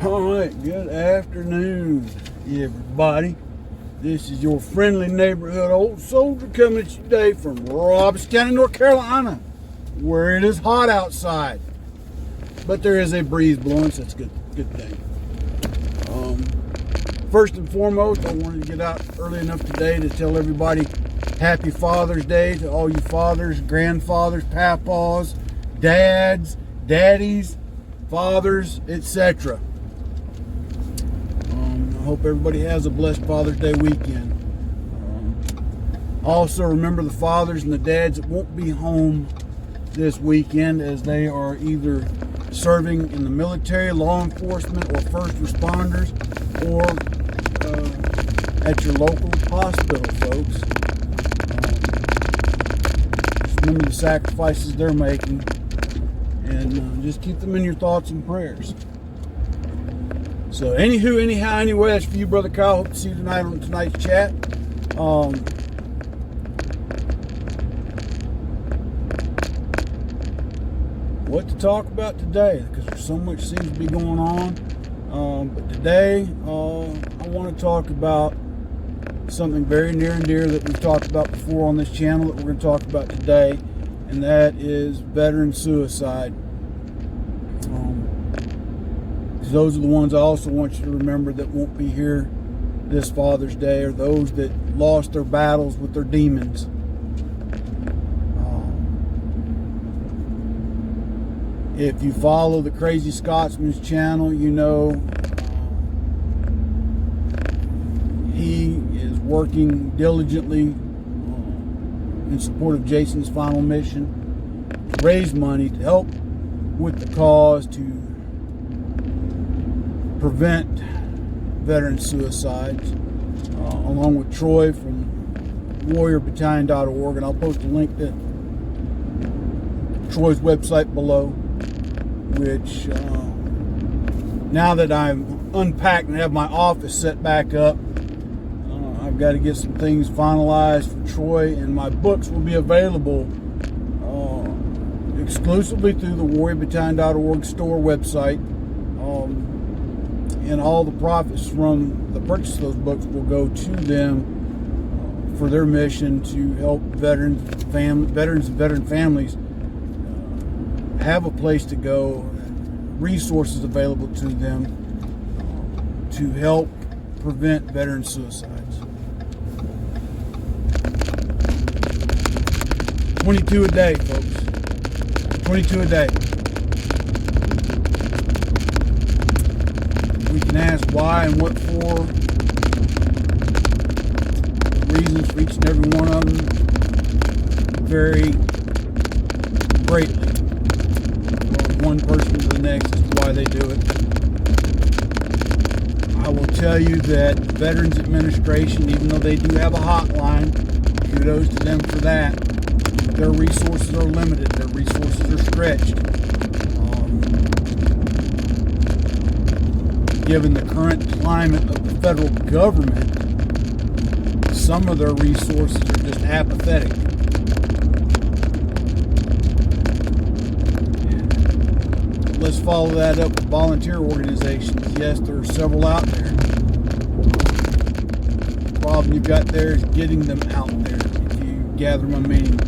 All right, good afternoon, everybody. This is your friendly neighborhood old soldier coming at you today from Robertson County, North Carolina, where it is hot outside. But there is a breeze blowing, so it's a good thing. First and foremost, I wanted to get out early enough today to tell everybody Happy Father's Day to all you fathers, grandfathers, papas, dads, daddies, fathers, etc. I hope everybody has a blessed Father's Day weekend. Also, remember the fathers and the dads that won't be home this weekend, as they are either serving in the military, law enforcement, or first responders, or at your local hospital, folks. Just remember the sacrifices they're making, and just keep them in your thoughts and prayers. So, anywho, anyhow, anyway, that's for you, Brother Kyle. Hope to see you tonight on tonight's chat. What to talk about today, because there's so much seems to be going on. But today, I want to talk about something very near and dear that we've talked about before on this channel that we're going to talk about today, and that is veteran suicide. Those are the ones I also want you to remember that won't be here this Father's Day, or those that lost their battles with their demons. If you follow the Crazy Scotsman's channel, you know he is working diligently in support of Jason's final mission to raise money to help with the cause to prevent veteran suicides, along with Troy from warriorbattalion.org, and I'll post a link to Troy's website below, which now that I'm unpacked and have my office set back up, I've got to get some things finalized for Troy, and my books will be available exclusively through the warriorbattalion.org store website. And all the profits from the purchase of those books will go to them for their mission to help veterans and veteran families have a place to go, resources available to them to help prevent veteran suicides. 22 a day, folks. 22 a day. We can ask why and what for. The reasons for each and every one of them vary greatly from one person to the next as to why they do it. I will tell you that the Veterans Administration, even though they do have a hotline, kudos to them for that, their resources are limited, their resources are stretched. Given the current climate of the federal government, some of their resources are just apathetic. Let's follow that up with volunteer organizations. Yes, there are several out there. The problem you've got there is getting them out there, if you gather my meaning.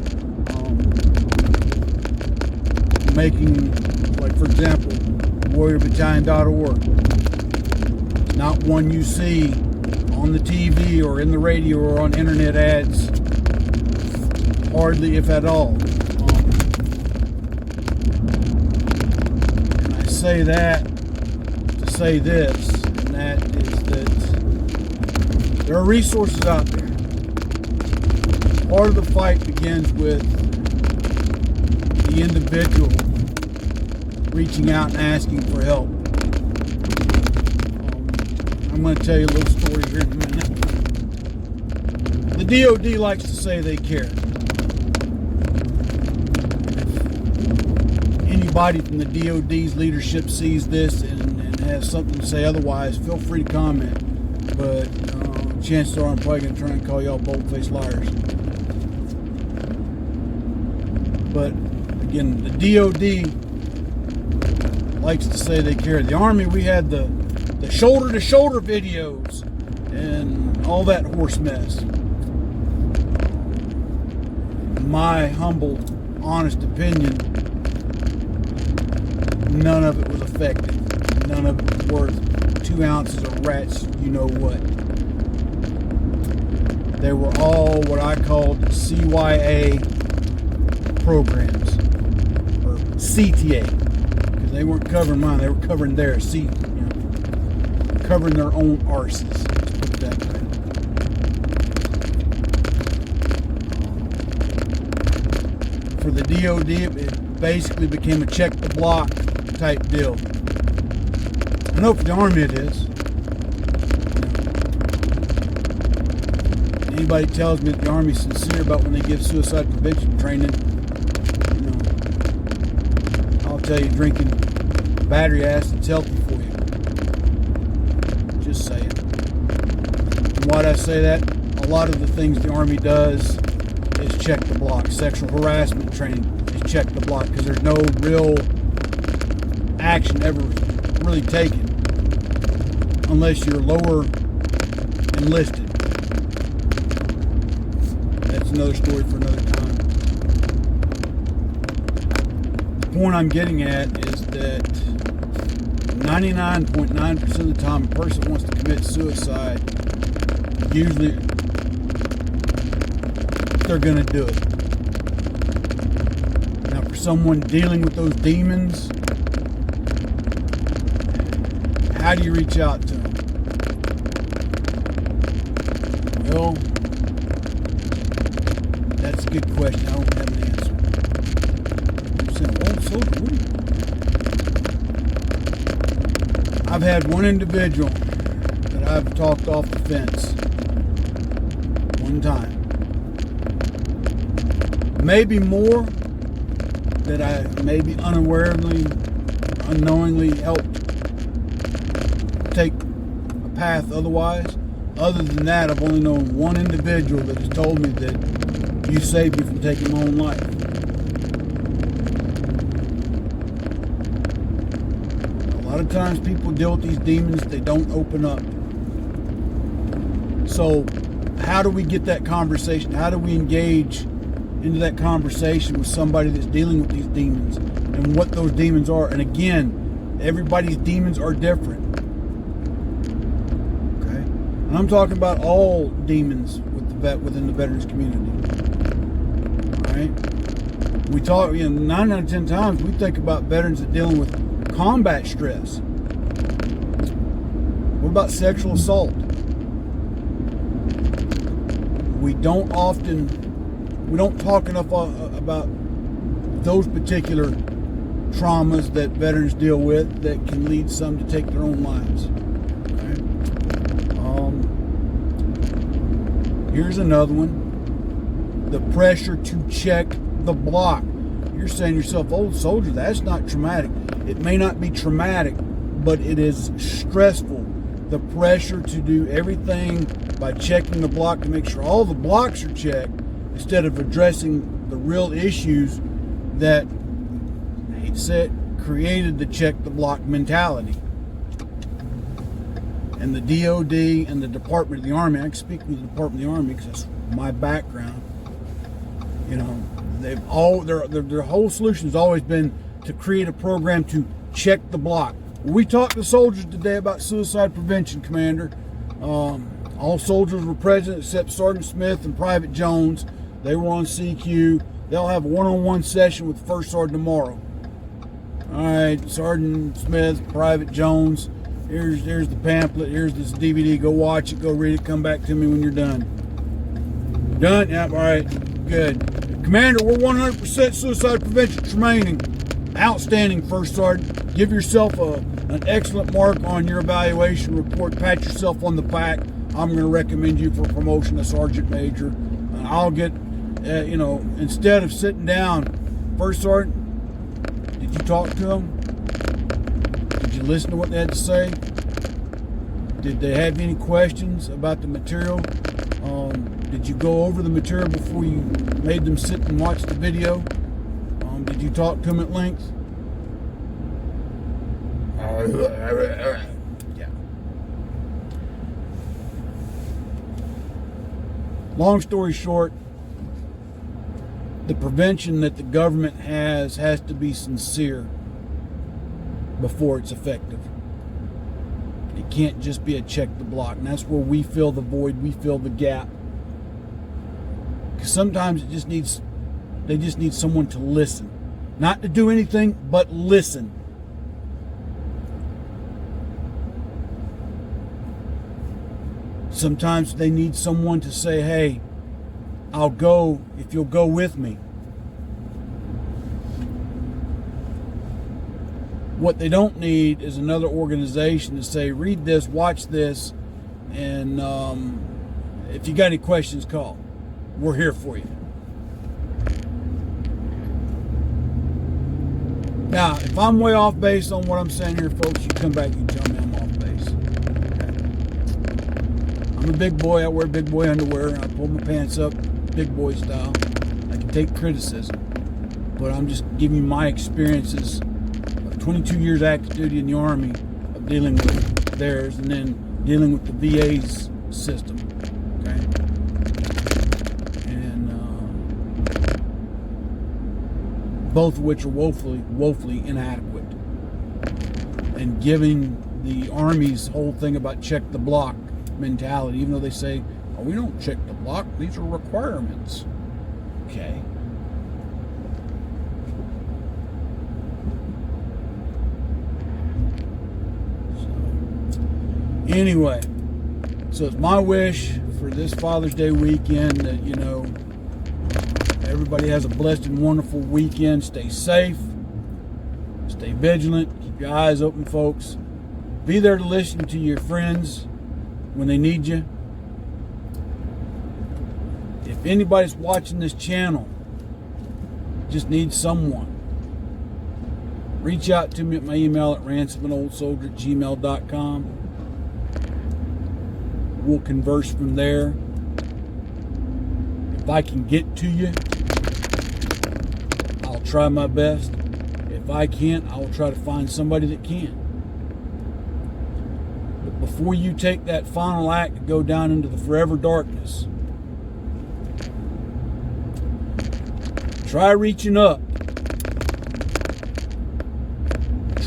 Making, like for example, warriorbattalion.org. Not one you see on the TV or in the radio or on internet ads, hardly if at all. And I say that to say this, and that is that there are resources out there. Part of the fight begins with the individual reaching out and asking for help. I'm going to tell you a little story here in a minute. The DOD likes to say they care. If anybody from the DOD's leadership sees this and has something to say otherwise, feel free to comment. But chances are I'm probably going to try and call y'all bold-faced liars. But again, the DOD likes to say they care. The Army, we had the shoulder-to-shoulder videos and all that horse mess. My humble, honest opinion, none of it was effective. None of it was worth 2 ounces of rats, you know what. They were all what I called CYA programs, or CTA, because they weren't covering mine, they were covering theirs, covering their own arses, let's put it that way. For the DOD, it basically became a check the block type deal. I know for the Army it is. Anybody tells me that the Army's sincere about when they give suicide prevention training, I'll tell you, drinking battery acid's healthy for you. Just saying. And why'd I say that? A lot of the things the Army does is check the block. Sexual harassment training is check the block, because there's no real action ever really taken unless you're lower enlisted. That's another story for another time. The point I'm getting at is that 99.9% of the time a person wants to commit suicide, usually they're going to do it. Now, for someone dealing with those demons, how do you reach out to them? Well, that's a good question. I don't have an answer. I'm saying, well, soldier, what are you? I've had one individual that I've talked off the fence one time. Maybe more that I maybe unknowingly helped take a path otherwise. Other than that, I've only known one individual that has told me that you saved me from taking my own life. A lot of times people deal with these demons, they don't open up. So how do we get that conversation? How do we engage into that conversation with somebody that's dealing with these demons and what those demons are? And again, everybody's demons are different. Okay? And I'm talking about all demons within the veterans community. All right? We talk, 9 out of 10 times we think about veterans that are dealing with combat stress. What about sexual assault? We don't talk enough about those particular traumas that veterans deal with that can lead some to take their own lives. Okay? Here's another one. The pressure to check the block. You're saying to yourself, old soldier, that's not traumatic. It may not be traumatic, but it is stressful. The pressure to do everything by checking the block to make sure all the blocks are checked, instead of addressing the real issues that, I hate to say it, created the check the block mentality. And the DOD and the Department of the Army, I can speak with the Department of the Army because that's my background. They've their whole solution has always been to create a program to check the block. We talked to soldiers today about suicide prevention, Commander. All soldiers were present except Sergeant Smith and Private Jones. They were on CQ. They'll have a one-on-one session with First Sergeant tomorrow. All right, Sergeant Smith, Private Jones, here's the pamphlet, here's this DVD. Go watch it, go read it, come back to me when you're done. Done? Yeah, all right, good. Commander, we're 100% suicide prevention training. Outstanding, First Sergeant. Give yourself an excellent mark on your evaluation report. Pat yourself on the back. I'm going to recommend you for promotion to Sergeant Major. I'll get, instead of sitting down, First Sergeant, did you talk to them? Did you listen to what they had to say? Did they have any questions about the material? Did you go over the material before you made them sit and watch the video? Did you talk to them at length? Yeah. Long story short, the prevention that the government has to be sincere before it's effective. It can't just be a check the block. And that's where we fill the void, we fill the gap. Because sometimes they just need someone to listen. Not to do anything, but listen. Sometimes they need someone to say, hey, I'll go if you'll go with me. What they don't need is another organization to say, read this, watch this, and if you got any questions, call. We're here for you. Now, if I'm way off base on what I'm saying here, folks, you come back and tell me I'm off base. Okay. I'm a big boy. I wear big boy underwear. I pull my pants up, big boy style. I can take criticism, but I'm just giving you my experiences of 22 years active duty in the Army, of dealing with theirs, and then dealing with the VA's system. Okay, and both of which are woefully inadequate, and giving the Army's whole thing about check the block mentality, even though they say, oh, we don't check the block, these are requirements. Okay. So, anyway, so it's my wish for this Father's Day weekend that, you know, everybody has a blessed and wonderful weekend. Stay safe. Stay vigilant. Keep your eyes open, folks. Be there to listen to your friends when they need you. If anybody's watching this channel, just needs someone, reach out to me at my email at ransomanoldsoldier@gmail.com. We'll converse from there. If I can get to you, I'll try my best. If I can't, I'll try to find somebody that can. But before you take that final act to go down into the forever darkness, try reaching up.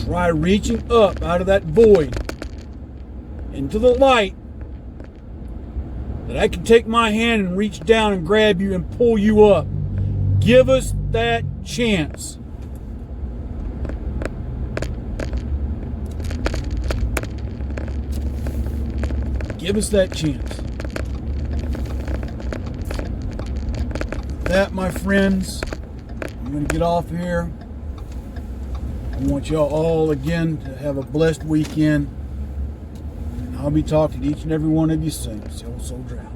Try reaching up out of that void into the light, that I can take my hand and reach down and grab you and pull you up. Give us that chance. Give us that chance. With that, my friends, I'm going to get off here. I want y'all all again to have a blessed weekend. I'll be talking to each and every one of you soon. See, old soldier out.